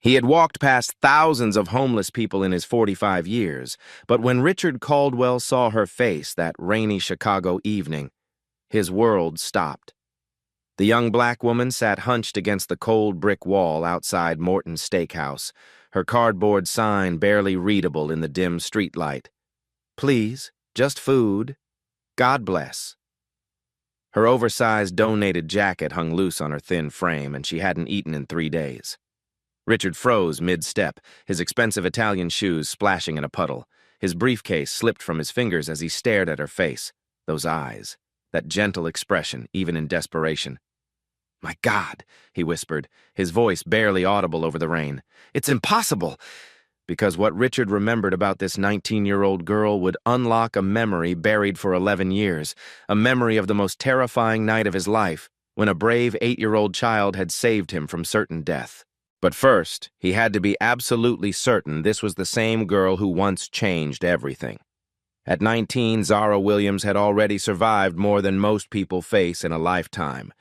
He had walked past thousands of homeless people in his 45 years, but when Richard Caldwell saw her face that rainy Chicago evening, his world stopped. The young black woman sat hunched against the cold brick wall outside Morton's Steakhouse, her cardboard sign barely readable in the dim streetlight. "Please, just food. God bless." Her oversized donated jacket hung loose on her thin frame, and she hadn't eaten in 3 days. Richard froze mid-step, his expensive Italian shoes splashing in a puddle. His briefcase slipped from his fingers as he stared at her face. Those eyes, that gentle expression, even in desperation. "My God," he whispered, his voice barely audible over the rain. "It's impossible!" Because what Richard remembered about this 19-year-old girl would unlock a memory buried for 11 years, a memory of the most terrifying night of his life, when a brave 8-year-old child had saved him from certain death. But first, he had to be absolutely certain this was the same girl who once changed everything. At 19, Zara Williams had already survived more than most people face in a lifetime,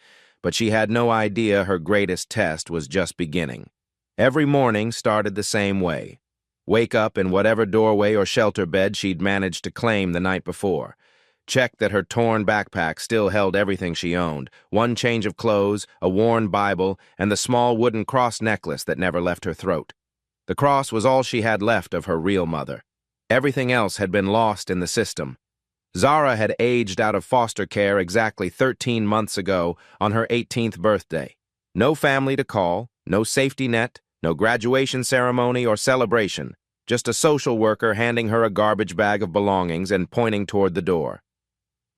but she had no idea her greatest test was just beginning. Every morning started the same way. Wake up in whatever doorway or shelter bed she'd managed to claim the night before. Check that her torn backpack still held everything she owned, one change of clothes, a worn Bible, and the small wooden cross necklace that never left her throat. The cross was all she had left of her real mother. Everything else had been lost in the system. Zara had aged out of foster care exactly 13 months ago on her 18th birthday. No family to call, no safety net, no graduation ceremony or celebration, just a social worker handing her a garbage bag of belongings and pointing toward the door.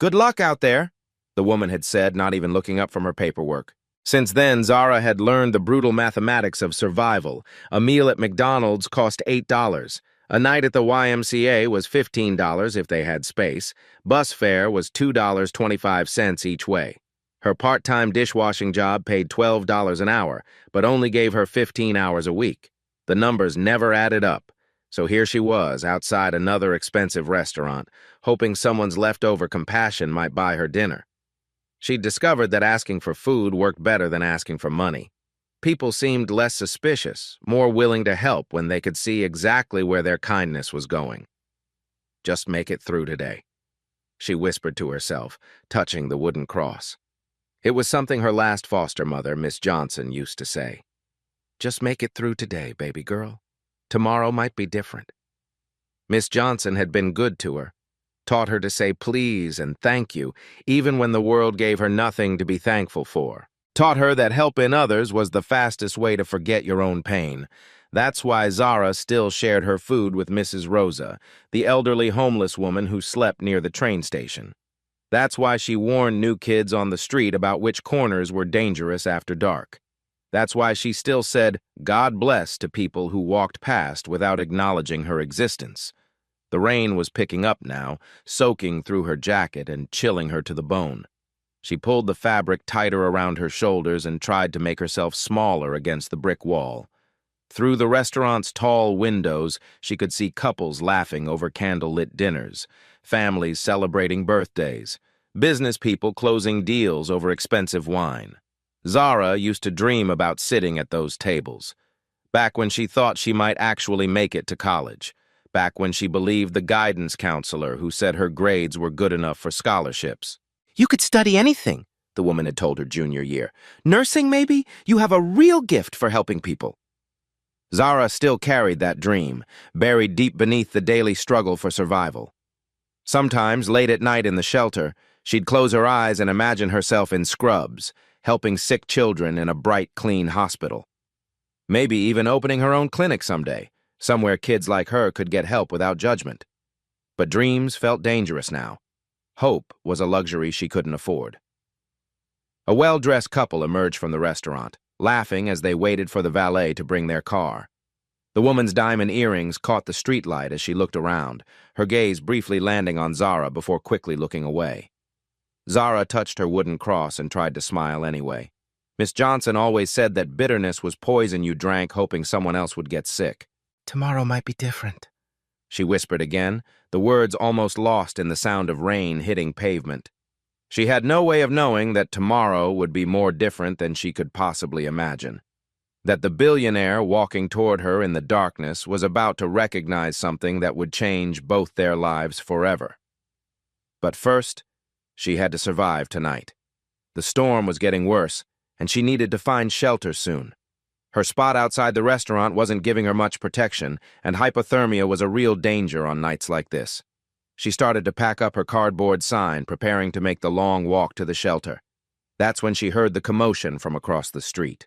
"Good luck out there," the woman had said, not even looking up from her paperwork. Since then, Zara had learned the brutal mathematics of survival. A meal at McDonald's cost $8. A night at the YMCA was $15 if they had space. Bus fare was $2.25 each way. Her part-time dishwashing job paid $12 an hour, but only gave her 15 hours a week. The numbers never added up. So here she was, outside another expensive restaurant, hoping someone's leftover compassion might buy her dinner. She'd discovered that asking for food worked better than asking for money. People seemed less suspicious, more willing to help when they could see exactly where their kindness was going. "Just make it through today," she whispered to herself, touching the wooden cross. It was something her last foster mother, Miss Johnson, used to say. "Just make it through today, baby girl. Tomorrow might be different." Miss Johnson had been good to her, taught her to say please and thank you, even when the world gave her nothing to be thankful for. Taught her that helping others was the fastest way to forget your own pain. That's why Zara still shared her food with Mrs. Rosa, the elderly homeless woman who slept near the train station. That's why she warned new kids on the street about which corners were dangerous after dark. That's why she still said, "God bless," to people who walked past without acknowledging her existence. The rain was picking up now, soaking through her jacket and chilling her to the bone. She pulled the fabric tighter around her shoulders and tried to make herself smaller against the brick wall. Through the restaurant's tall windows, she could see couples laughing over candle-lit dinners, families celebrating birthdays, business people closing deals over expensive wine. Zara used to dream about sitting at those tables, back when she thought she might actually make it to college, back when she believed the guidance counselor who said her grades were good enough for scholarships. "You could study anything," the woman had told her junior year. "Nursing, maybe? You have a real gift for helping people." Zara still carried that dream, buried deep beneath the daily struggle for survival. Sometimes, late at night in the shelter, she'd close her eyes and imagine herself in scrubs, helping sick children in a bright, clean hospital. Maybe even opening her own clinic someday, somewhere kids like her could get help without judgment. But dreams felt dangerous now. Hope was a luxury she couldn't afford. A well-dressed couple emerged from the restaurant, laughing as they waited for the valet to bring their car. The woman's diamond earrings caught the streetlight as she looked around, her gaze briefly landing on Zara before quickly looking away. Zara touched her wooden cross and tried to smile anyway. Miss Johnson always said that bitterness was poison you drank hoping someone else would get sick. "Tomorrow might be different," she whispered again, the words almost lost in the sound of rain hitting pavement. She had no way of knowing that tomorrow would be more different than she could possibly imagine. that the billionaire walking toward her in the darkness was about to recognize something that would change both their lives forever. But first, she had to survive tonight. The storm was getting worse, and she needed to find shelter soon. Her spot outside the restaurant wasn't giving her much protection, and hypothermia was a real danger on nights like this. She started to pack up her cardboard sign, preparing to make the long walk to the shelter. That's when she heard the commotion from across the street.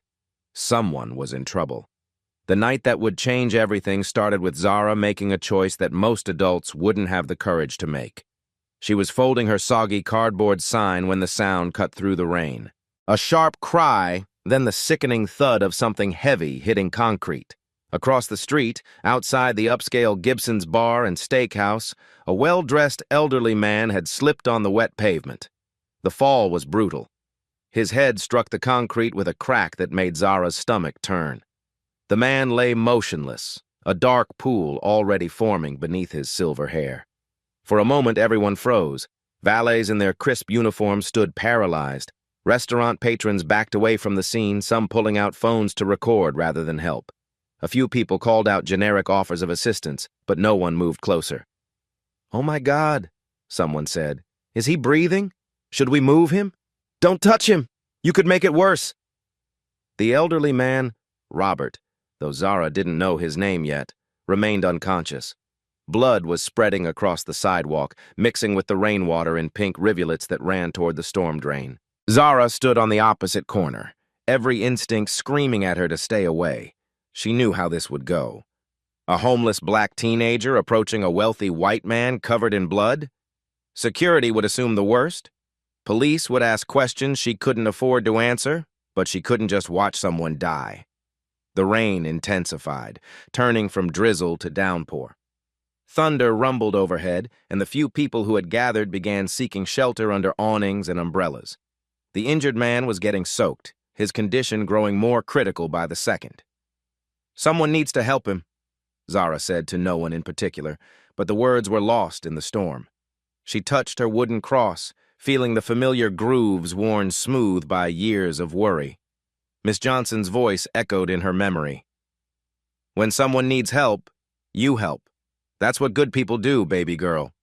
Someone was in trouble. The night that would change everything started with Zara making a choice that most adults wouldn't have the courage to make. She was folding her soggy cardboard sign when the sound cut through the rain. A sharp cry, then the sickening thud of something heavy hitting concrete. Across the street, outside the upscale Gibson's Bar and Steakhouse, a well-dressed elderly man had slipped on the wet pavement. The fall was brutal. His head struck the concrete with a crack that made Zara's stomach turn. The man lay motionless, a dark pool already forming beneath his silver hair. For a moment, everyone froze. Valets in their crisp uniforms stood paralyzed. Restaurant patrons backed away from the scene, some pulling out phones to record rather than help. A few people called out generic offers of assistance, but no one moved closer. "Oh my God," someone said. "Is he breathing? Should we move him? Don't touch him! You could make it worse!" The elderly man, Robert, though Zara didn't know his name yet, remained unconscious. Blood was spreading across the sidewalk, mixing with the rainwater in pink rivulets that ran toward the storm drain. Zara stood on the opposite corner, every instinct screaming at her to stay away. She knew how this would go. A homeless black teenager approaching a wealthy white man covered in blood? Security would assume the worst. Police would ask questions she couldn't afford to answer, but she couldn't just watch someone die. The rain intensified, turning from drizzle to downpour. Thunder rumbled overhead, and the few people who had gathered began seeking shelter under awnings and umbrellas. The injured man was getting soaked, his condition growing more critical by the second. "Someone needs to help him," Zara said to no one in particular, but the words were lost in the storm. She touched her wooden cross, feeling the familiar grooves worn smooth by years of worry. Miss Johnson's voice echoed in her memory. "When someone needs help, you help. That's what good people do, baby girl.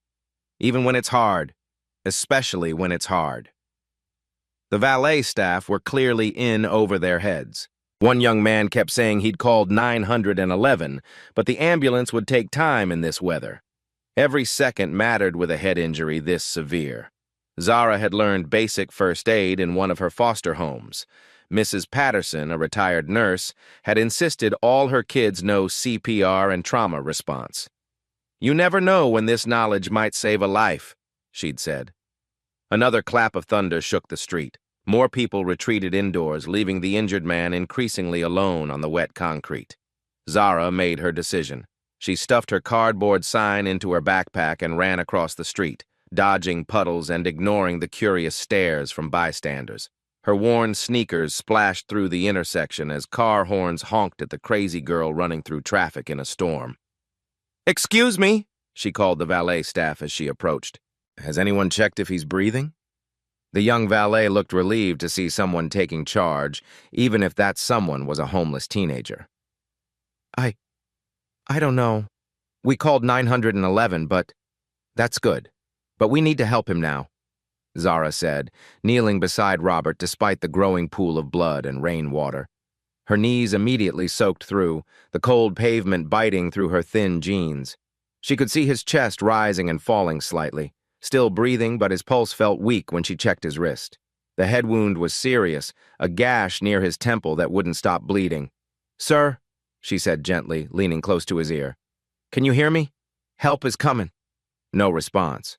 Even when it's hard, especially when it's hard." The valet staff were clearly in over their heads. One young man kept saying he'd called 911, but the ambulance would take time in this weather. Every second mattered with a head injury this severe. Zara had learned basic first aid in one of her foster homes. Mrs. Patterson, a retired nurse, had insisted all her kids know CPR and trauma response. "You never know when this knowledge might save a life," she'd said. Another clap of thunder shook the street. More people retreated indoors, leaving the injured man increasingly alone on the wet concrete. Zara made her decision. She stuffed her cardboard sign into her backpack and ran across the street, dodging puddles and ignoring the curious stares from bystanders. Her worn sneakers splashed through the intersection as car horns honked at the crazy girl running through traffic in a storm. "Excuse me," she called the valet staff as she approached. "Has anyone checked if he's breathing?" The young valet looked relieved to see someone taking charge, even if that someone was a homeless teenager. I don't know. We called 911, but that's good. But we need to help him now," Zara said, kneeling beside Robert despite the growing pool of blood and rainwater. Her knees immediately soaked through, the cold pavement biting through her thin jeans. She could see his chest rising and falling slightly, still breathing, but his pulse felt weak when she checked his wrist. The head wound was serious, a gash near his temple that wouldn't stop bleeding. "Sir," she said gently, leaning close to his ear. "Can you hear me? Help is coming." No response.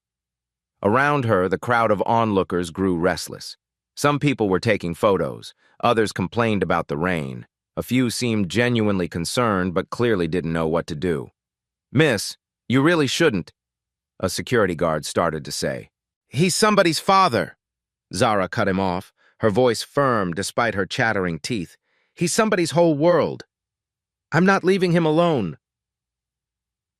Around her, the crowd of onlookers grew restless. Some people were taking photos. Others complained about the rain. A few seemed genuinely concerned, but clearly didn't know what to do. "Miss, you really shouldn't," a security guard started to say. "He's somebody's father." Zara cut him off, her voice firm despite her chattering teeth. "He's somebody's whole world. I'm not leaving him alone."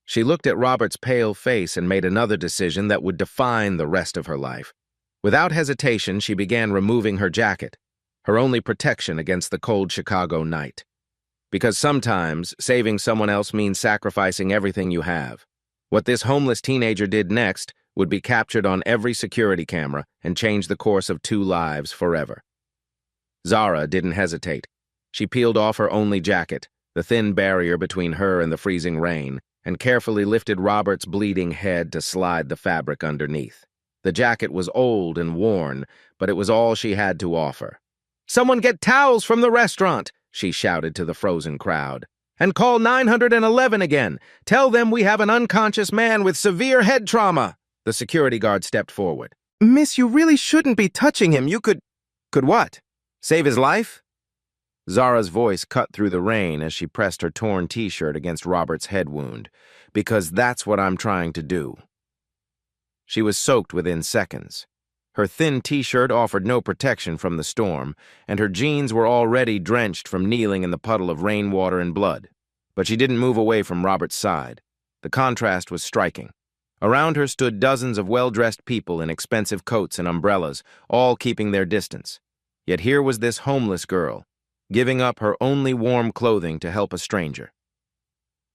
She looked at Robert's pale face and made another decision that would define the rest of her life. Without hesitation, she began removing her jacket, her only protection against the cold Chicago night. Because sometimes saving someone else means sacrificing everything you have. What this homeless teenager did next would be captured on every security camera and change the course of 2 lives forever. Zara didn't hesitate. She peeled off her only jacket, the thin barrier between her and the freezing rain, and carefully lifted Robert's bleeding head to slide the fabric underneath. The jacket was old and worn, but it was all she had to offer. "Someone get towels from the restaurant," she shouted to the frozen crowd. "And call 911 again. Tell them we have an unconscious man with severe head trauma." The security guard stepped forward. "Miss, you really shouldn't be touching him. You could what? Save his life?" Zara's voice cut through the rain as she pressed her torn t-shirt against Robert's head wound. "Because that's what I'm trying to do." She was soaked within seconds. Her thin t-shirt offered no protection from the storm, and her jeans were already drenched from kneeling in the puddle of rainwater and blood. But she didn't move away from Robert's side. The contrast was striking. Around her stood dozens of well-dressed people in expensive coats and umbrellas, all keeping their distance. Yet here was this homeless girl, giving up her only warm clothing to help a stranger.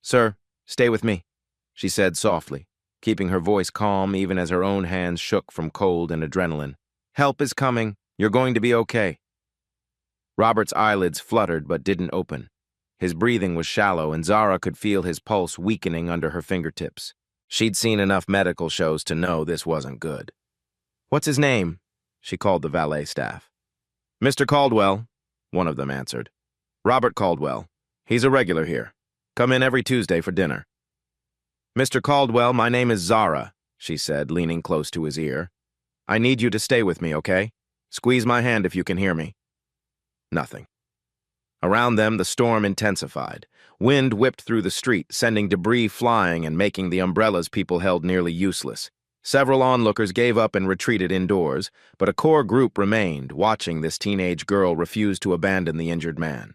"Sir, stay with me," she said softly, keeping her voice calm even as her own hands shook from cold and adrenaline. "Help is coming. You're going to be okay." Robert's eyelids fluttered but didn't open. His breathing was shallow, and Zara could feel his pulse weakening under her fingertips. She'd seen enough medical shows to know this wasn't good. "What's his name?" she called the valet staff. "Mr. Caldwell," one of them answered. "Robert Caldwell. He's a regular here. Come in every Tuesday for dinner." "Mr. Caldwell, my name is Zara," she said, leaning close to his ear. "I need you to stay with me, okay? Squeeze my hand if you can hear me." Nothing. Around them, the storm intensified. Wind whipped through the street, sending debris flying and making the umbrellas people held nearly useless. Several onlookers gave up and retreated indoors, but a core group remained, watching this teenage girl refuse to abandon the injured man.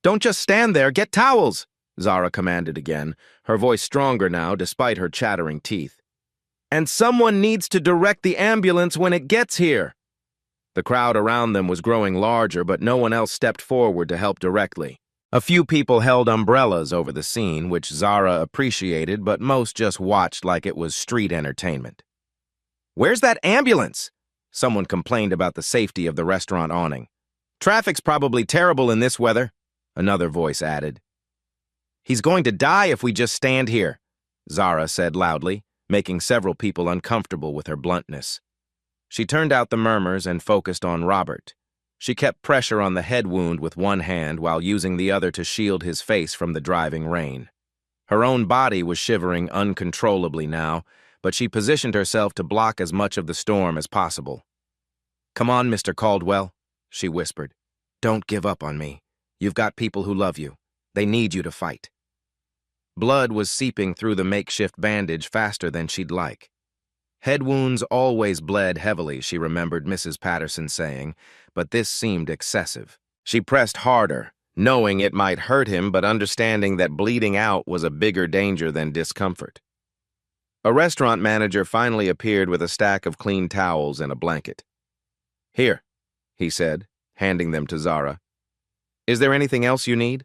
"Don't just stand there, get towels!" Zara commanded again, her voice stronger now despite her chattering teeth. "And someone needs to direct the ambulance when it gets here." The crowd around them was growing larger, but no one else stepped forward to help directly. A few people held umbrellas over the scene, which Zara appreciated, but most just watched like it was street entertainment. "Where's that ambulance?" Someone complained about the safety of the restaurant awning. "Traffic's probably terrible in this weather," another voice added. "He's going to die if we just stand here," Zara said loudly, making several people uncomfortable with her bluntness. She turned out the murmurs and focused on Robert. She kept pressure on the head wound with one hand while using the other to shield his face from the driving rain. Her own body was shivering uncontrollably now, but she positioned herself to block as much of the storm as possible. "Come on, Mr. Caldwell," she whispered. "Don't give up on me. You've got people who love you. They need you to fight." Blood was seeping through the makeshift bandage faster than she'd like. Head wounds always bled heavily, she remembered Mrs. Patterson saying, but this seemed excessive. She pressed harder, knowing it might hurt him, but understanding that bleeding out was a bigger danger than discomfort. A restaurant manager finally appeared with a stack of clean towels and a blanket. "Here," he said, handing them to Zara. "Is there anything else you need?"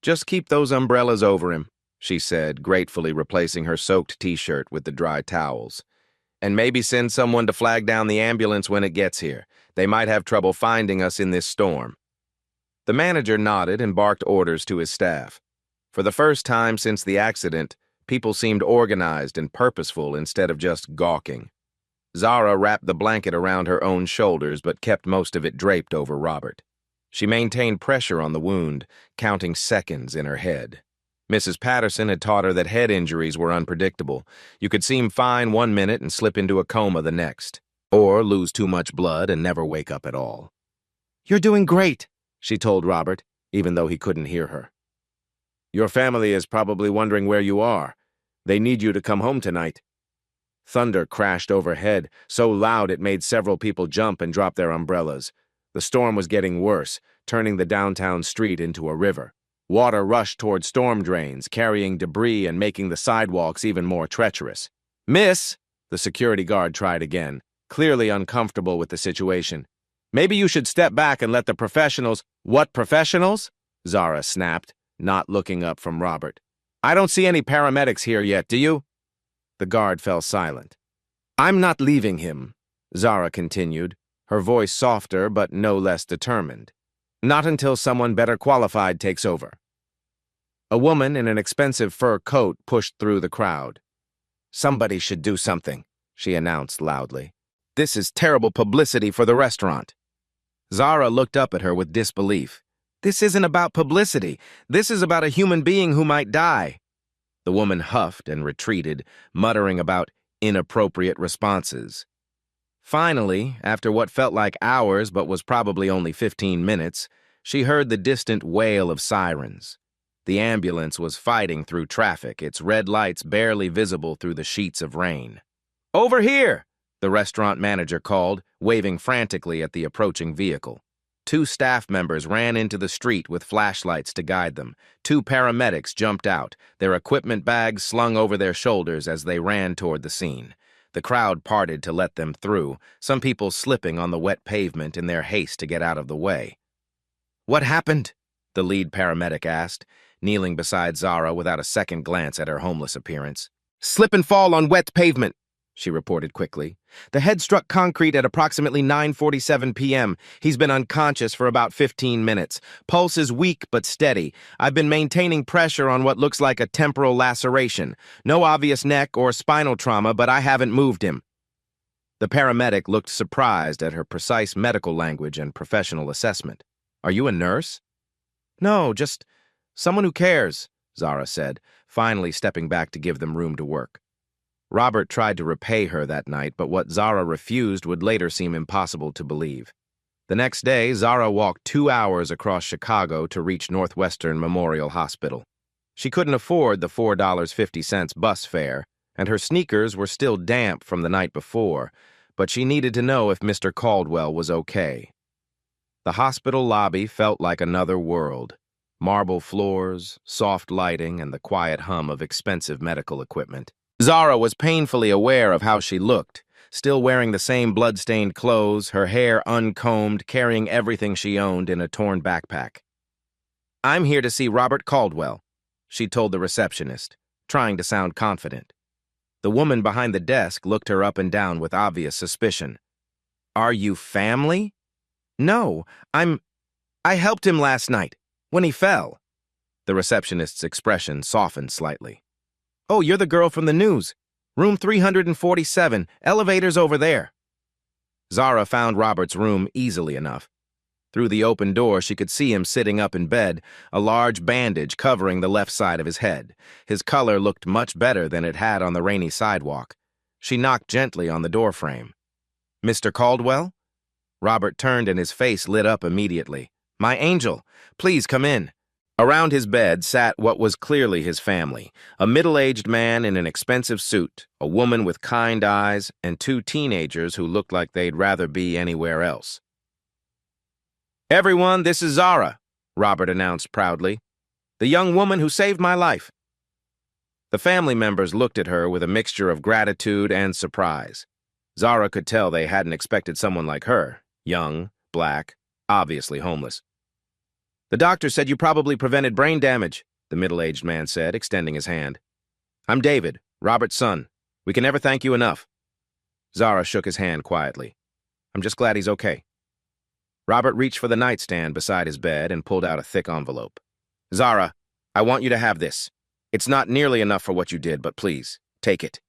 "Just keep those umbrellas over him," she said, gratefully replacing her soaked t-shirt with the dry towels. "And maybe send someone to flag down the ambulance when it gets here. They might have trouble finding us in this storm." The manager nodded and barked orders to his staff. For the first time since the accident, people seemed organized and purposeful instead of just gawking. Zara wrapped the blanket around her own shoulders but kept most of it draped over Robert. She maintained pressure on the wound, counting seconds in her head. Mrs. Patterson had taught her that head injuries were unpredictable. You could seem fine one minute and slip into a coma the next, or lose too much blood and never wake up at all. "You're doing great," she told Robert, even though he couldn't hear her. "Your family is probably wondering where you are. They need you to come home tonight." Thunder crashed overhead, so loud it made several people jump and drop their umbrellas. The storm was getting worse, turning the downtown street into a river. Water rushed toward storm drains, carrying debris and making the sidewalks even more treacherous. "Miss," the security guard tried again, clearly uncomfortable with the situation. "Maybe you should step back and let the professionals—" "What professionals?" Zara snapped, not looking up from Robert. I don't see any paramedics here yet, do you? The guard fell silent. I'm not leaving him, Zara continued, her voice softer but no less determined. Not until someone better qualified takes over. A woman in an expensive fur coat pushed through the crowd. Somebody should do something, she announced loudly. This is terrible publicity for the restaurant. Zara looked up at her with disbelief. This isn't about publicity. This is about a human being who might die. The woman huffed and retreated, muttering about inappropriate responses. Finally, after what felt like hours but was probably only 15 minutes, she heard the distant wail of sirens. The ambulance was fighting through traffic, its red lights barely visible through the sheets of rain. Over here, the restaurant manager called, waving frantically at the approaching vehicle. 2 staff members ran into the street with flashlights to guide them. 2 paramedics jumped out, their equipment bags slung over their shoulders as they ran toward the scene. The crowd parted to let them through, some people slipping on the wet pavement in their haste to get out of the way. What happened? The lead paramedic asked, kneeling beside Zara without a second glance at her homeless appearance. Slip and fall on wet pavement, she reported quickly. The head struck concrete at approximately 9:47 p.m. He's been unconscious for about 15 minutes. Pulse is weak but steady. I've been maintaining pressure on what looks like a temporal laceration. No obvious neck or spinal trauma, but I haven't moved him. The paramedic looked surprised at her precise medical language and professional assessment. Are you a nurse? No, just someone who cares, Zara said, finally stepping back to give them room to work. Robert tried to repay her that night, but what Zara refused would later seem impossible to believe. The next day, Zara walked 2 hours across Chicago to reach Northwestern Memorial Hospital. She couldn't afford the $4.50 bus fare, and her sneakers were still damp from the night before, but she needed to know if Mr. Caldwell was okay. The hospital lobby felt like another world. Marble floors, soft lighting, and the quiet hum of expensive medical equipment. Zara was painfully aware of how she looked, still wearing the same blood-stained clothes, her hair uncombed, carrying everything she owned in a torn backpack. I'm here to see Robert Caldwell, she told the receptionist, trying to sound confident. The woman behind the desk looked her up and down with obvious suspicion. Are you family? No, I helped him last night, when he fell. The receptionist's expression softened slightly. Oh, you're the girl from the news. Room 347, elevators over there. Zara found Robert's room easily enough. Through the open door, she could see him sitting up in bed, a large bandage covering the left side of his head. His color looked much better than it had on the rainy sidewalk. She knocked gently on the doorframe. Mr. Caldwell? Robert turned and his face lit up immediately. My angel, please come in. Around his bed sat what was clearly his family, a middle-aged man in an expensive suit, a woman with kind eyes, and 2 teenagers who looked like they'd rather be anywhere else. Everyone, this is Zara, Robert announced proudly, the young woman who saved my life. The family members looked at her with a mixture of gratitude and surprise. Zara could tell they hadn't expected someone like her, young, black, obviously homeless. The doctor said you probably prevented brain damage, the middle-aged man said, extending his hand. I'm David, Robert's son. We can never thank you enough. Zara shook his hand quietly. I'm just glad he's okay. Robert reached for the nightstand beside his bed and pulled out a thick envelope. Zara, I want you to have this. It's not nearly enough for what you did, but please, take it.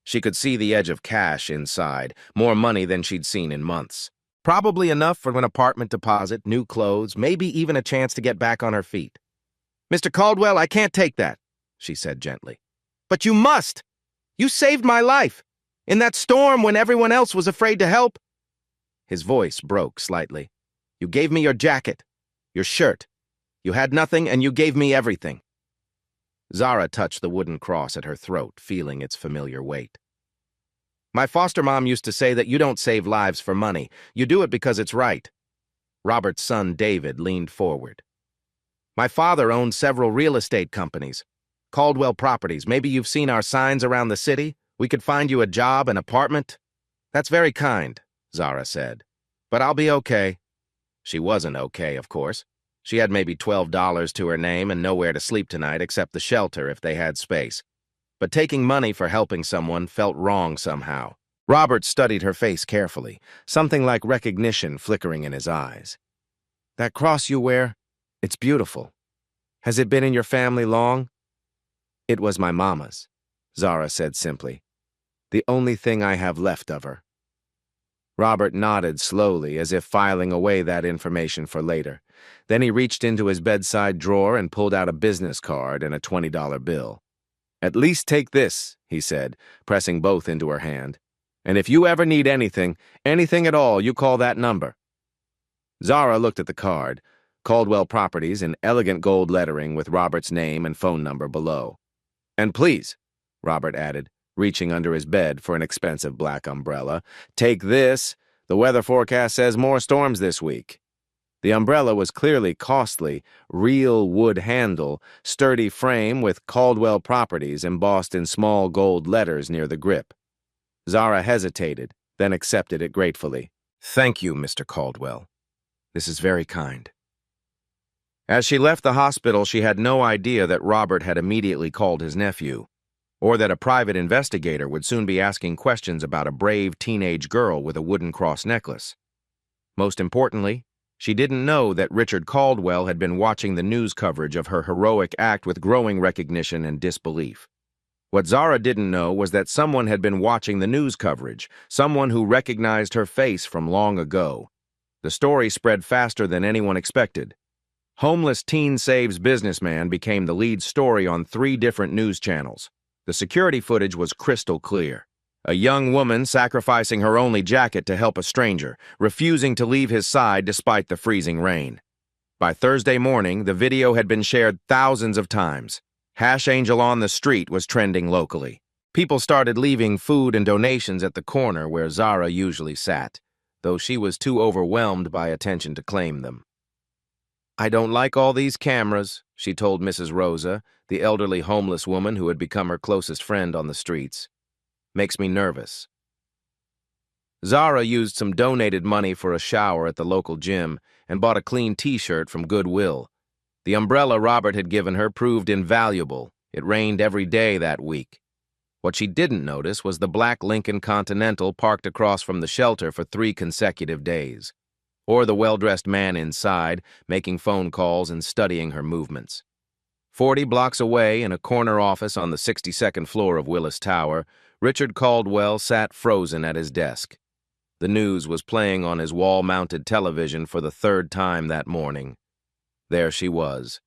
She could see the edge of cash inside, more money than she'd seen in months. Probably enough for an apartment deposit, new clothes, maybe even a chance to get back on her feet. Mr. Caldwell, I can't take that, she said gently. But you must! You saved my life! In that storm when everyone else was afraid to help! His voice broke slightly. You gave me your jacket, your shirt. You had nothing and you gave me everything. Zara touched the wooden cross at her throat, feeling its familiar weight. My foster mom used to say that you don't save lives for money. You do it because it's right. Robert's son, David, leaned forward. My father owned several real estate companies. Caldwell Properties. Maybe you've seen our signs around the city. We could find you a job, an apartment. That's very kind, Zara said. But I'll be okay. She wasn't okay, of course. She had maybe $12 to her name and nowhere to sleep tonight except the shelter if they had space. But taking money for helping someone felt wrong somehow. Robert studied her face carefully, something like recognition flickering in his eyes. "That cross you wear, it's beautiful. Has it been in your family long?" "It was my mama's," Zara said simply. "The only thing I have left of her." Robert nodded slowly, as if filing away that information for later. Then he reached into his bedside drawer and pulled out a business card and a $20 bill. "At least take this," he said, pressing both into her hand. "And if you ever need anything at all, you call that number." Zara looked at the card, Caldwell Properties in elegant gold lettering with Robert's name and phone number below. "And please," Robert added, reaching under his bed for an expensive black umbrella, "take this. The weather forecast says more storms this week." The umbrella was clearly costly, real wood handle, sturdy frame with Caldwell Properties embossed in small gold letters near the grip. Zara hesitated, then accepted it gratefully. "Thank you, Mr. Caldwell. This is very kind." As she left the hospital, she had no idea that Robert had immediately called his nephew, or that a private investigator would soon be asking questions about a brave teenage girl with a wooden cross necklace. Most importantly, she didn't know that Richard Caldwell had been watching the news coverage of her heroic act with growing recognition and disbelief. What Zara didn't know was that someone had been watching the news coverage, someone who recognized her face from long ago. The story spread faster than anyone expected. Homeless teen saves businessman became the lead story on 3 different news channels. The security footage was crystal clear. A young woman sacrificing her only jacket to help a stranger, refusing to leave his side despite the freezing rain. By Thursday morning, the video had been shared thousands of times. #Angel on the Street was trending locally. People started leaving food and donations at the corner where Zara usually sat, though she was too overwhelmed by attention to claim them. "I don't like all these cameras," she told Mrs. Rosa, the elderly homeless woman who had become her closest friend on the streets. "Makes me nervous." Zara used some donated money for a shower at the local gym and bought a clean t-shirt from Goodwill. The umbrella Robert had given her proved invaluable. It rained every day that week. What she didn't notice was the black Lincoln Continental parked across from the shelter for 3 consecutive days, or the well-dressed man inside making phone calls and studying her movements. 40 blocks away, in a corner office on the 62nd floor of Willis Tower, Richard Caldwell sat frozen at his desk. The news was playing on his wall-mounted television for the 3rd time that morning. There she was.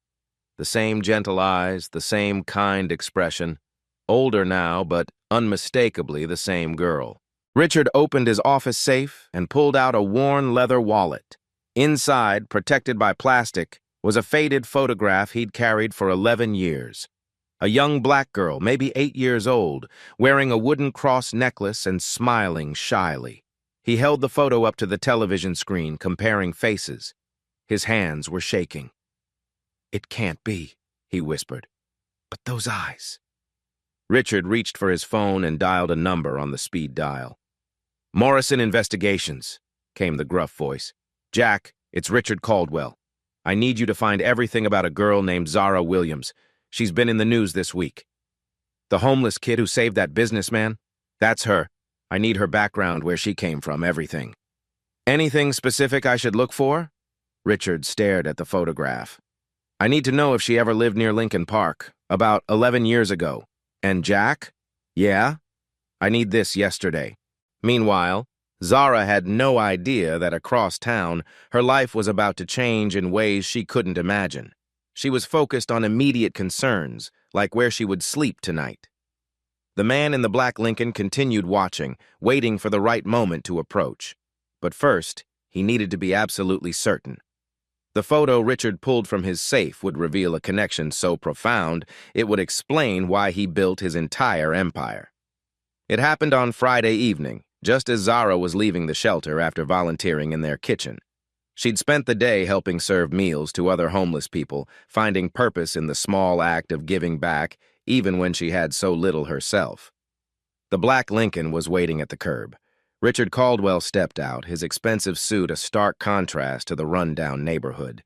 The same gentle eyes, the same kind expression. Older now, but unmistakably the same girl. Richard opened his office safe and pulled out a worn leather wallet. Inside, protected by plastic, was a faded photograph he'd carried for 11 years. A young black girl, maybe 8 years old, wearing a wooden cross necklace and smiling shyly. He held the photo up to the television screen, comparing faces. His hands were shaking. "It can't be," he whispered. "But those eyes." Richard reached for his phone and dialed a number on the speed dial. "Morrison Investigations," came the gruff voice. "Jack, it's Richard Caldwell. I need you to find everything about a girl named Zara Williams. She's been in the news this week." "The homeless kid who saved that businessman? That's her. I need her background, where she came from, everything." "Anything specific I should look for?" Richard stared at the photograph. "I need to know if she ever lived near Lincoln Park, about 11 years ago. And Jack? Yeah? I need this yesterday." Meanwhile, Zara had no idea that across town, her life was about to change in ways she couldn't imagine. She was focused on immediate concerns, like where she would sleep tonight. The man in the black Lincoln continued watching, waiting for the right moment to approach. But first, he needed to be absolutely certain. The photo Richard pulled from his safe would reveal a connection so profound, it would explain why he built his entire empire. It happened on Friday evening, just as Zara was leaving the shelter after volunteering in their kitchen. She'd spent the day helping serve meals to other homeless people, finding purpose in the small act of giving back, even when she had so little herself. The black Lincoln was waiting at the curb. Richard Caldwell stepped out, his expensive suit a stark contrast to the run-down neighborhood.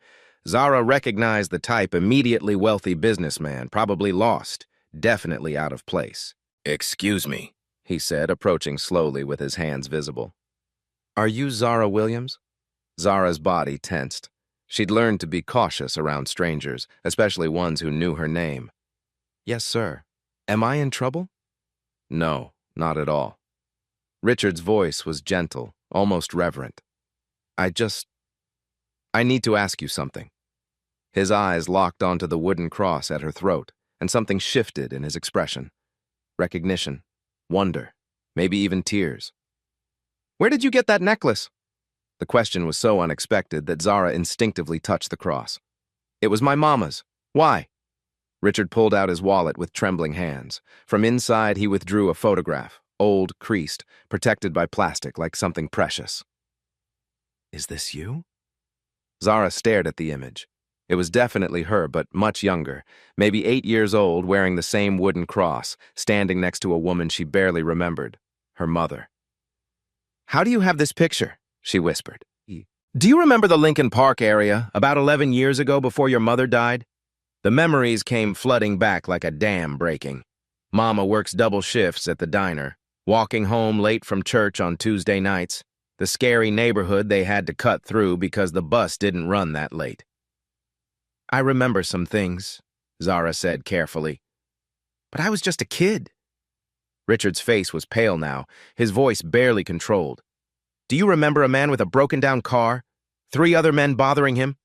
Zara recognized the type, immediately wealthy businessman, probably lost, definitely out of place. "Excuse me," he said, approaching slowly with his hands visible. "Are you Zara Williams?" Zara's body tensed. She'd learned to be cautious around strangers, especially ones who knew her name. "Yes, sir. Am I in trouble?" "No, not at all." Richard's voice was gentle, almost reverent. I need to ask you something." His eyes locked onto the wooden cross at her throat, and something shifted in his expression. Recognition, wonder, maybe even tears. "Where did you get that necklace?" The question was so unexpected that Zara instinctively touched the cross. "It was my mama's. Why?" Richard pulled out his wallet with trembling hands. From inside, he withdrew a photograph, old, creased, protected by plastic like something precious. "Is this you?" Zara stared at the image. It was definitely her, but much younger, maybe 8 years old, wearing the same wooden cross, standing next to a woman she barely remembered, her mother. "How do you have this picture?" she whispered. "Do you remember the Lincoln Park area, about 11 years ago before your mother died?" The memories came flooding back like a dam breaking. Mama works double shifts at the diner, walking home late from church on Tuesday nights, the scary neighborhood they had to cut through because the bus didn't run that late. "I remember some things," Zara said carefully. "But I was just a kid." Richard's face was pale now, his voice barely controlled. "Do you remember a man with a broken-down car? 3 other men bothering him?"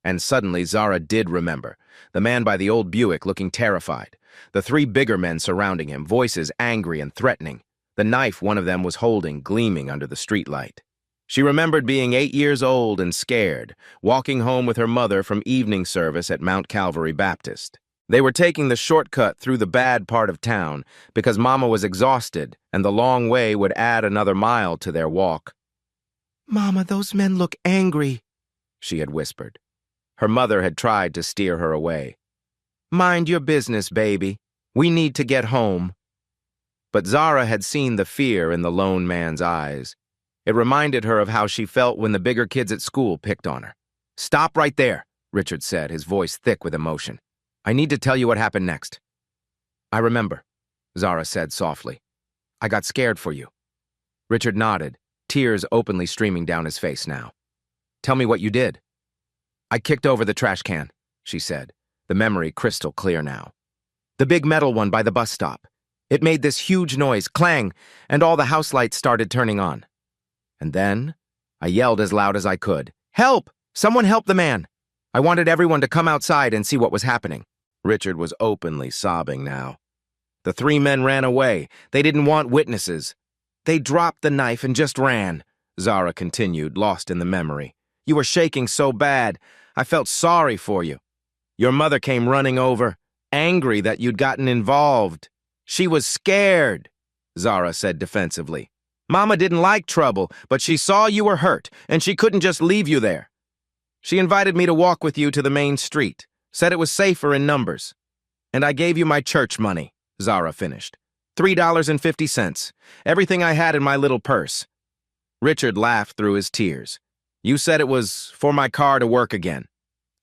And suddenly Zara did remember, the man by the old Buick looking terrified, the 3 bigger men surrounding him, voices angry and threatening, the knife one of them was holding gleaming under the streetlight. She remembered being 8 years old and scared, walking home with her mother from evening service at Mount Calvary Baptist. They were taking the shortcut through the bad part of town because Mama was exhausted and the long way would add another mile to their walk. "Mama, those men look angry," she had whispered. Her mother had tried to steer her away. "Mind your business, baby. We need to get home." But Zara had seen the fear in the lone man's eyes. It reminded her of how she felt when the bigger kids at school picked on her. "Stop right there," Richard said, his voice thick with emotion. "I need to tell you what happened next." "I remember," Zara said softly. "I got scared for you." Richard nodded, tears openly streaming down his face now. "Tell me what you did." "I kicked over the trash can," she said, the memory crystal clear now. "The big metal one by the bus stop. It made this huge noise, clang, and all the house lights started turning on. And then I yelled as loud as I could, 'Help! Someone help the man!' I wanted everyone to come outside and see what was happening." Richard was openly sobbing now. "The 3 men ran away. They didn't want witnesses. They dropped the knife and just ran," Zara continued, lost in the memory. "You were shaking so bad. I felt sorry for you. Your mother came running over, angry that you'd gotten involved. She was scared," Zara said defensively. "Mama didn't like trouble, but she saw you were hurt, and she couldn't just leave you there. She invited me to walk with you to the main street, said it was safer in numbers. And I gave you my church money," Zara finished. $3.50, everything I had in my little purse." Richard laughed through his tears. "You said it was for my car to work again."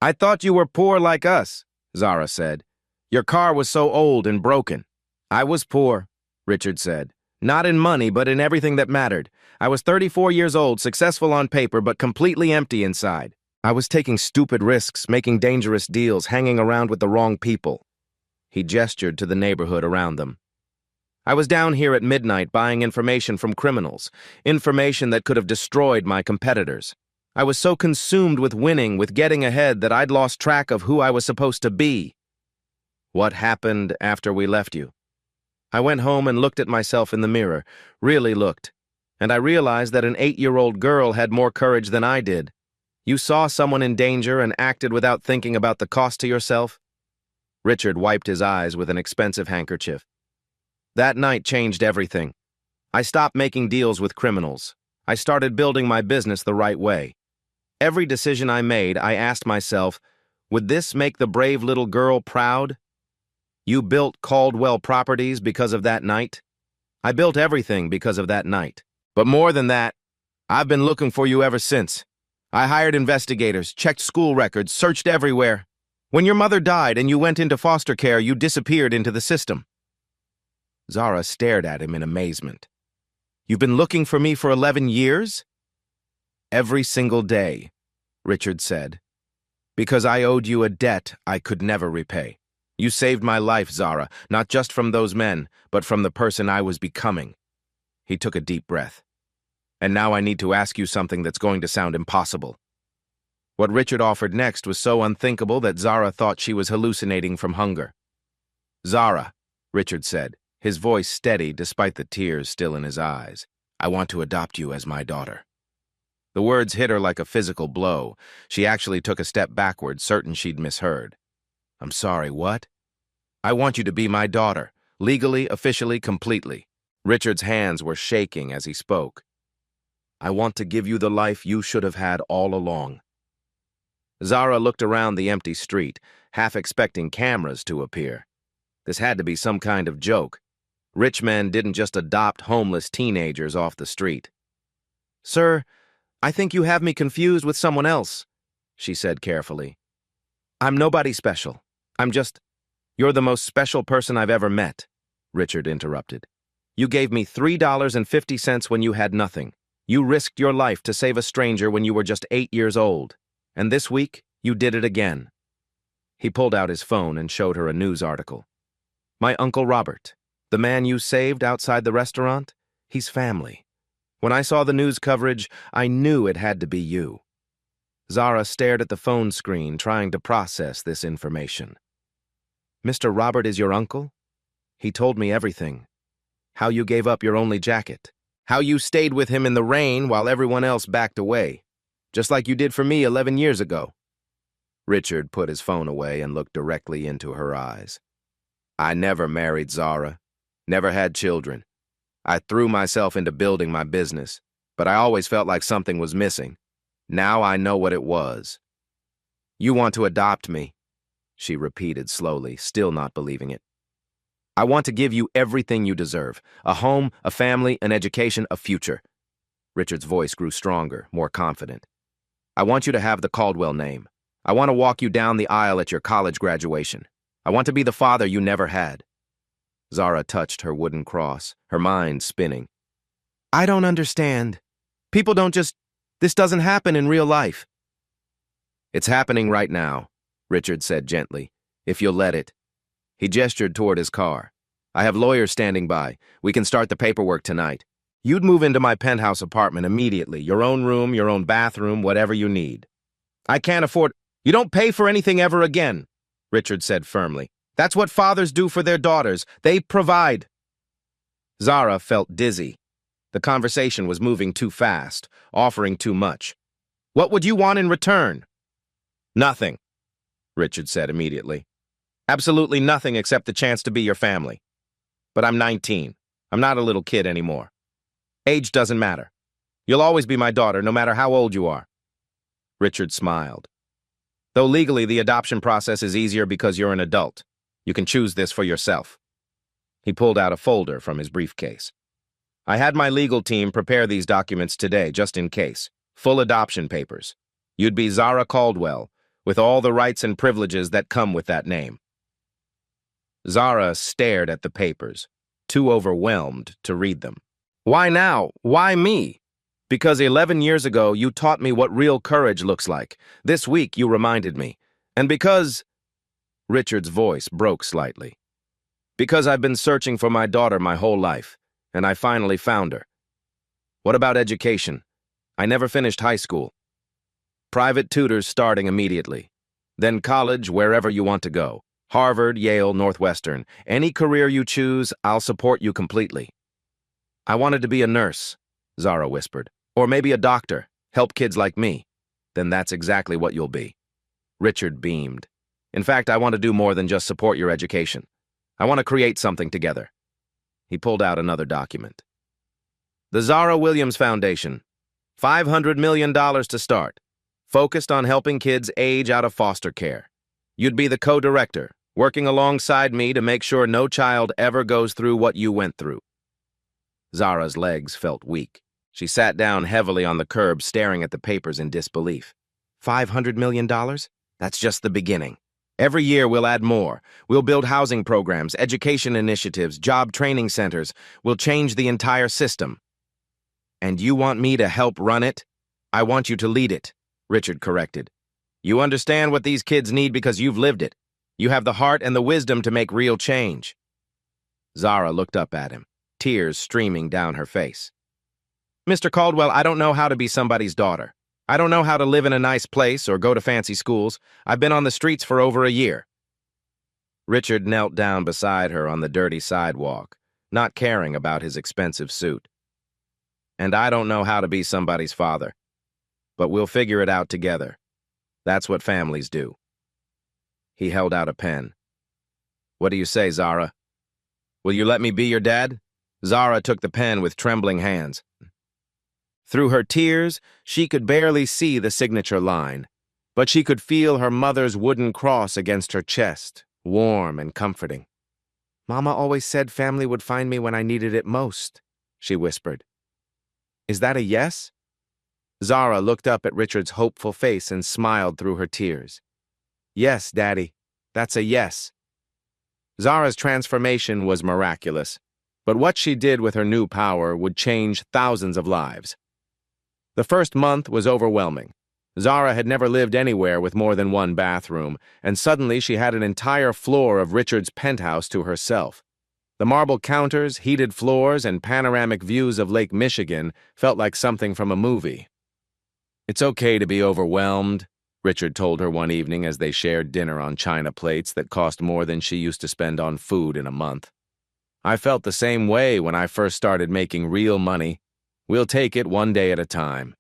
"I thought you were poor like us," Zara said. "Your car was so old and broken." "I was poor," Richard said. "Not in money, but in everything that mattered. I was 34 years old, successful on paper, but completely empty inside. I was taking stupid risks, making dangerous deals, hanging around with the wrong people." He gestured to the neighborhood around them. "I was down here at midnight buying information from criminals, information that could have destroyed my competitors. I was so consumed with winning, with getting ahead, that I'd lost track of who I was supposed to be." "What happened after we left you?" "I went home and looked at myself in the mirror, really looked, and I realized that an 8-year-old girl had more courage than I did. You saw someone in danger and acted without thinking about the cost to yourself." Richard wiped his eyes with an expensive handkerchief. "That night changed everything. I stopped making deals with criminals. I started building my business the right way. Every decision I made, I asked myself, would this make the brave little girl proud? You built Caldwell Properties because of that night. I built everything because of that night. But more than that, I've been looking for you ever since. I hired investigators, checked school records, searched everywhere. When your mother died and you went into foster care, you disappeared into the system." Zara stared at him in amazement. "You've been looking for me for 11 years?" "Every single day," Richard said. "Because I owed you a debt I could never repay. You saved my life, Zara, not just from those men, but from the person I was becoming." He took a deep breath. "And now I need to ask you something that's going to sound impossible." What Richard offered next was so unthinkable that Zara thought she was hallucinating from hunger. "Zara," Richard said, his voice steady despite the tears still in his eyes, "I want to adopt you as my daughter." The words hit her like a physical blow. She actually took a step backward, certain she'd misheard. "I'm sorry, what?" "I want you to be my daughter, legally, officially, completely." Richard's hands were shaking as he spoke. "I want to give you the life you should have had all along." Zara looked around the empty street, half expecting cameras to appear. This had to be some kind of joke. Rich men didn't just adopt homeless teenagers off the street. "Sir, I think you have me confused with someone else," she said carefully. "I'm nobody special. I'm just—" "You're the most special person I've ever met," Richard interrupted. "You gave me $3.50 when you had nothing. You risked your life to save a stranger when you were just 8 years old. And this week, you did it again." He pulled out his phone and showed her a news article. "My Uncle Robert, the man you saved outside the restaurant, he's family. When I saw the news coverage, I knew it had to be you." Zara stared at the phone screen, trying to process this information. "Mr. Robert is your uncle? He told me everything. How you gave up your only jacket. How you stayed with him in the rain while everyone else backed away. Just like you did for me 11 years ago. Richard put his phone away and looked directly into her eyes. "I never married Zara. Never had children. I threw myself into building my business, but I always felt like something was missing. Now I know what it was." "You want to adopt me," she repeated slowly, still not believing it. "I want to give you everything you deserve. A home, a family, an education, a future." Richard's voice grew stronger, more confident. "I want you to have the Caldwell name. I want to walk you down the aisle at your college graduation. I want to be the father you never had." Zara touched her wooden cross, her mind spinning. "I don't understand. People don't just... This doesn't happen in real life." "It's happening right now," Richard said gently, "if you'll let it." He gestured toward his car. "I have lawyers standing by. We can start the paperwork tonight. You'd move into my penthouse apartment immediately, your own room, your own bathroom, whatever you need." "I can't afford..." "You don't pay for anything ever again," Richard said firmly. "That's what fathers do for their daughters. They provide." Zara felt dizzy. The conversation was moving too fast, offering too much. "What would you want in return?" "Nothing," Richard said immediately. "Absolutely nothing except the chance to be your family. But I'm 19. I'm not a little kid anymore. Age doesn't matter. You'll always be my daughter, no matter how old you are." Richard smiled. "Though legally the adoption process is easier because you're an adult. You can choose this for yourself." He pulled out a folder from his briefcase. "I had my legal team prepare these documents today, just in case. Full adoption papers. You'd be Zara Caldwell, with all the rights and privileges that come with that name." Zara stared at the papers, too overwhelmed to read them. "Why now? Why me?" "Because 11 years ago you taught me what real courage looks like. This week you reminded me. And because..." Richard's voice broke slightly. "Because I've been searching for my daughter my whole life, and I finally found her. What about education? I never finished high school. Private tutors starting immediately. Then college, wherever you want to go. Harvard, Yale, Northwestern. Any career you choose, I'll support you completely." "I wanted to be a nurse," Zara whispered. "Or maybe a doctor, help kids like me." "Then that's exactly what you'll be." Richard beamed. "In fact, I want to do more than just support your education. I want to create something together." He pulled out another document. "The Zara Williams Foundation. $500 million to start. Focused on helping kids age out of foster care. You'd be the co-director, working alongside me to make sure no child ever goes through what you went through." Zara's legs felt weak. She sat down heavily on the curb, staring at the papers in disbelief. $500 million? That's just the beginning. Every year we'll add more. We'll build housing programs, education initiatives, job training centers. We'll change the entire system. And you want me to help run it? I want you to lead it, Richard corrected. You understand what these kids need because you've lived it. You have the heart and the wisdom to make real change. Zara looked up at him, tears streaming down her face. Mr. Caldwell, I don't know how to be somebody's daughter. I don't know how to live in a nice place or go to fancy schools. I've been on the streets for over a year. Richard knelt down beside her on the dirty sidewalk, not caring about his expensive suit. And I don't know how to be somebody's father. But we'll figure it out together. That's what families do. He held out a pen. What do you say, Zara? Will you let me be your dad? Zara took the pen with trembling hands. Through her tears, she could barely see the signature line, but she could feel her mother's wooden cross against her chest, warm and comforting. Mama always said family would find me when I needed it most, she whispered. Is that a yes? Zara looked up at Richard's hopeful face and smiled through her tears. Yes, Daddy, that's a yes. Zara's transformation was miraculous, but what she did with her new power would change thousands of lives. The first month was overwhelming. Zara had never lived anywhere with more than one bathroom, and suddenly she had an entire floor of Richard's penthouse to herself. The marble counters, heated floors, and panoramic views of Lake Michigan felt like something from a movie. It's okay to be overwhelmed, Richard told her one evening as they shared dinner on china plates that cost more than she used to spend on food in a month. I felt the same way when I first started making real money. We'll take it one day at a time.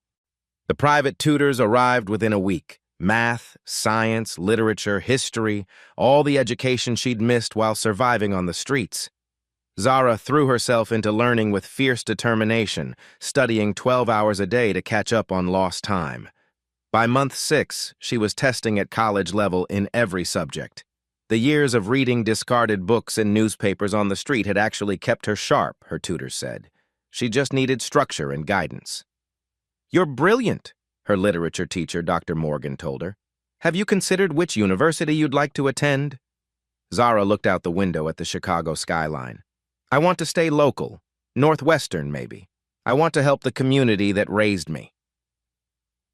The private tutors arrived within a week. Math, science, literature, history, all the education she'd missed while surviving on the streets. Zara threw herself into learning with fierce determination, studying 12 hours a day to catch up on lost time. By month 6, she was testing at college level in every subject. The years of reading discarded books and newspapers on the street had actually kept her sharp, her tutors said. She just needed structure and guidance. You're brilliant, her literature teacher, Dr. Morgan, told her. Have you considered which university you'd like to attend? Zara looked out the window at the Chicago skyline. I want to stay local, Northwestern maybe. I want to help the community that raised me.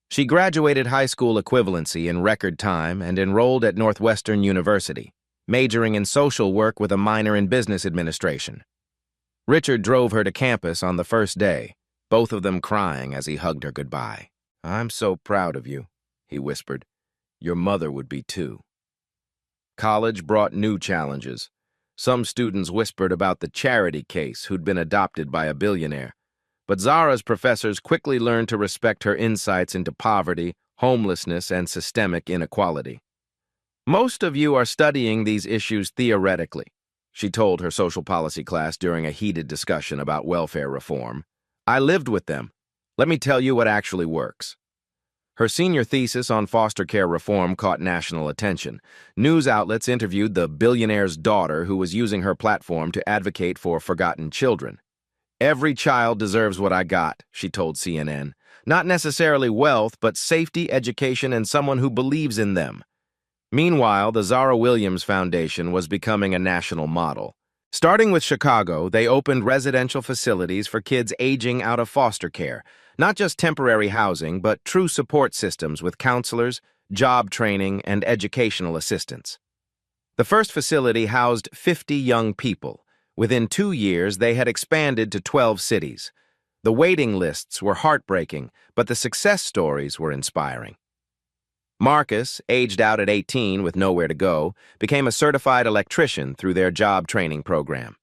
She graduated high school equivalency in record time and enrolled at Northwestern University, majoring in social work with a minor in business administration. Richard drove her to campus on the first day, both of them crying as he hugged her goodbye. I'm so proud of you, he whispered. Your mother would be too. College brought new challenges. Some students whispered about the charity case who'd been adopted by a billionaire. But Zara's professors quickly learned to respect her insights into poverty, homelessness, and systemic inequality. Most of you are studying these issues theoretically, she told her social policy class during a heated discussion about welfare reform. I lived with them. Let me tell you what actually works. Her senior thesis on foster care reform caught national attention. News outlets interviewed the billionaire's daughter who was using her platform to advocate for forgotten children. Every child deserves what I got, she told CNN. Not necessarily wealth, but safety, education, and someone who believes in them. Meanwhile, the Zara Williams Foundation was becoming a national model. Starting with Chicago, they opened residential facilities for kids aging out of foster care, not just temporary housing, but true support systems with counselors, job training, and educational assistance. The first facility housed 50 young people. Within 2 years, they had expanded to 12 cities. The waiting lists were heartbreaking, but the success stories were inspiring. Marcus, aged out at 18 with nowhere to go, became a certified electrician through their job training program.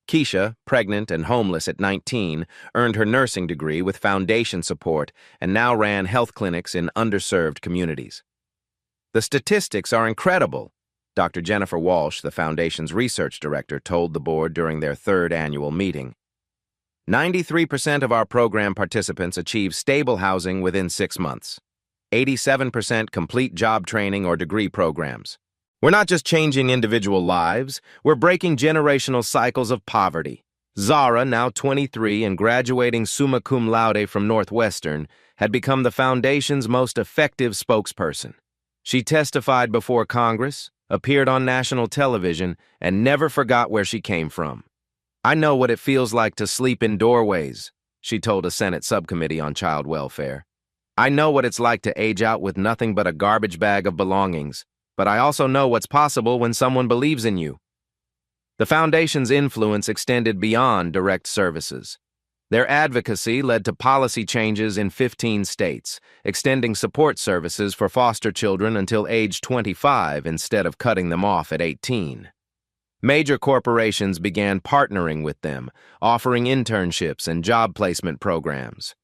Keisha, pregnant and homeless at 19, earned her nursing degree with foundation support and now ran health clinics in underserved communities. The statistics are incredible, Dr. Jennifer Walsh, the foundation's research director, told the board during their 3rd annual meeting. 93% of our program participants achieve stable housing within 6 months. 87% complete job training or degree programs. We're not just changing individual lives, we're breaking generational cycles of poverty. Zara, now 23 and graduating summa cum laude from Northwestern, had become the foundation's most effective spokesperson. She testified before Congress, appeared on national television, and never forgot where she came from. "I know what it feels like to sleep in doorways," she told a Senate subcommittee on child welfare. "I know what it's like to age out with nothing but a garbage bag of belongings, but I also know what's possible when someone believes in you." The foundation's influence extended beyond direct services. Their advocacy led to policy changes in 15 states, extending support services for foster children until age 25 instead of cutting them off at 18. Major corporations began partnering with them, offering internships and job placement programs.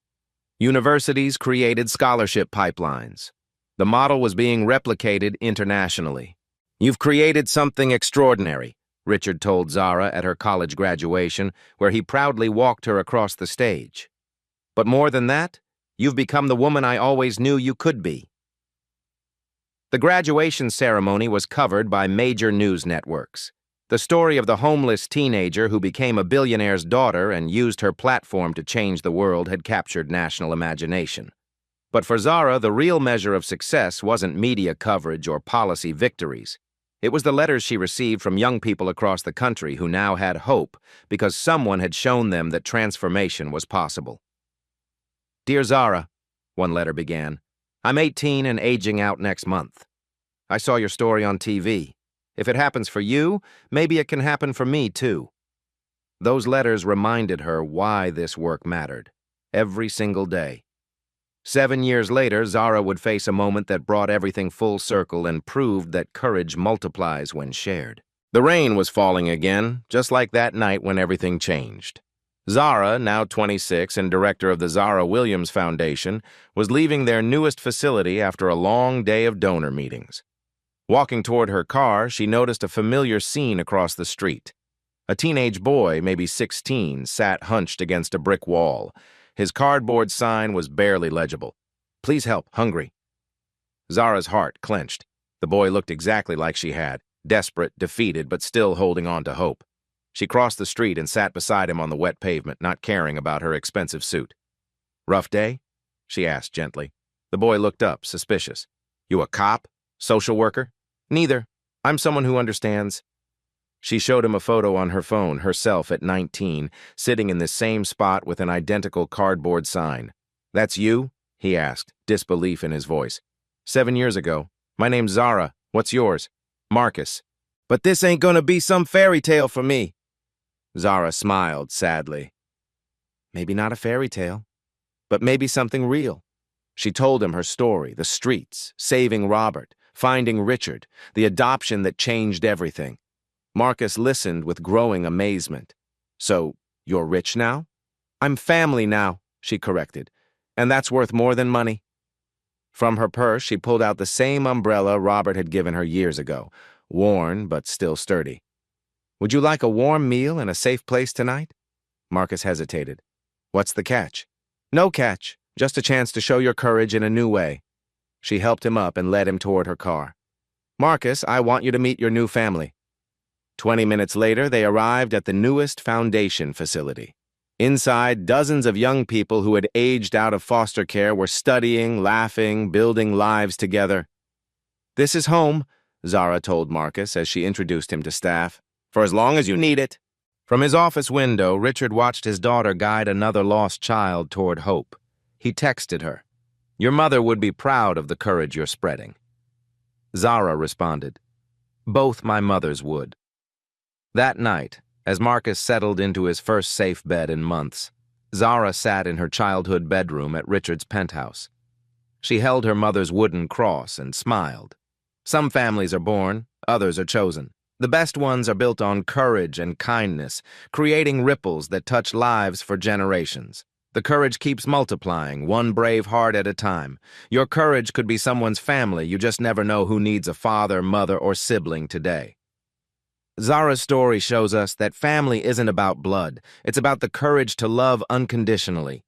Universities created scholarship pipelines. The model was being replicated internationally. "You've created something extraordinary," Richard told Zara at her college graduation, where he proudly walked her across the stage. "But more than that, you've become the woman I always knew you could be." The graduation ceremony was covered by major news networks. The story of the homeless teenager who became a billionaire's daughter and used her platform to change the world had captured national imagination. But for Zara, the real measure of success wasn't media coverage or policy victories. It was the letters she received from young people across the country who now had hope because someone had shown them that transformation was possible. "Dear Zara," one letter began, "I'm 18 and aging out next month. I saw your story on TV. If it happens for you, maybe it can happen for me too." Those letters reminded her why this work mattered, every single day. 7 years later, Zara would face a moment that brought everything full circle and proved that courage multiplies when shared. The rain was falling again, just like that night when everything changed. Zara, now 26 and director of the Zara Williams Foundation, was leaving their newest facility after a long day of donor meetings. Walking toward her car, she noticed a familiar scene across the street. A teenage boy, maybe 16, sat hunched against a brick wall. His cardboard sign was barely legible. "Please help, hungry." Zara's heart clenched. The boy looked exactly like she had, desperate, defeated, but still holding on to hope. She crossed the street and sat beside him on the wet pavement, not caring about her expensive suit. "Rough day?" she asked gently. The boy looked up, suspicious. "You a cop? Social worker?" "Neither. I'm someone who understands." She showed him a photo on her phone, herself at 19, sitting in the same spot with an identical cardboard sign. "That's you?" he asked, disbelief in his voice. "7 years ago. My name's Zara. What's yours?" "Marcus." "But this ain't gonna be some fairy tale for me." Zara smiled sadly. "Maybe not a fairy tale, but maybe something real." She told him her story, the streets, saving Robert, finding Richard, the adoption that changed everything. Marcus listened with growing amazement. "So, you're rich now?" "I'm family now," she corrected, "and that's worth more than money." From her purse, she pulled out the same umbrella Robert had given her years ago, worn but still sturdy. "Would you like a warm meal and a safe place tonight?" Marcus hesitated. "What's the catch?" "No catch, just a chance to show your courage in a new way." She helped him up and led him toward her car. "Marcus, I want you to meet your new family." 20 minutes later, they arrived at the newest foundation facility. Inside, dozens of young people who had aged out of foster care were studying, laughing, building lives together. "This is home," Zara told Marcus as she introduced him to staff, "for as long as you need it." From his office window, Richard watched his daughter guide another lost child toward hope. He texted her, "Your mother would be proud of the courage you're spreading." Zara responded, "Both my mothers would." That night, as Marcus settled into his first safe bed in months, Zara sat in her childhood bedroom at Richard's penthouse. She held her mother's wooden cross and smiled. Some families are born, others are chosen. The best ones are built on courage and kindness, creating ripples that touch lives for generations. The courage keeps multiplying, one brave heart at a time. Your courage could be someone's family, you just never know who needs a father, mother, or sibling today. Zara's story shows us that family isn't about blood. It's about the courage to love unconditionally.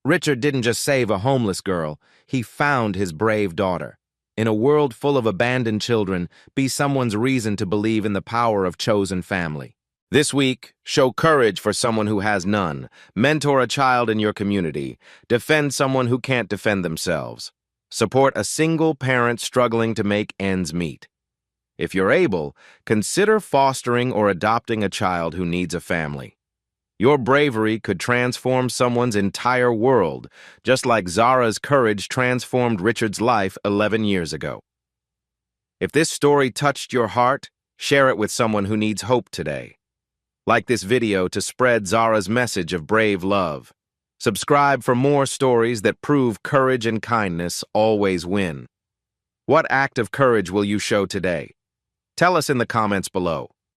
Richard didn't just save a homeless girl. He found his brave daughter. In a world full of abandoned children, be someone's reason to believe in the power of chosen family. This week, show courage for someone who has none. Mentor a child in your community. Defend someone who can't defend themselves. Support a single parent struggling to make ends meet. If you're able, consider fostering or adopting a child who needs a family. Your bravery could transform someone's entire world, just like Zara's courage transformed Richard's life 11 years ago. If this story touched your heart, share it with someone who needs hope today. Like this video to spread Zara's message of brave love. Subscribe for more stories that prove courage and kindness always win. What act of courage will you show today? Tell us in the comments below.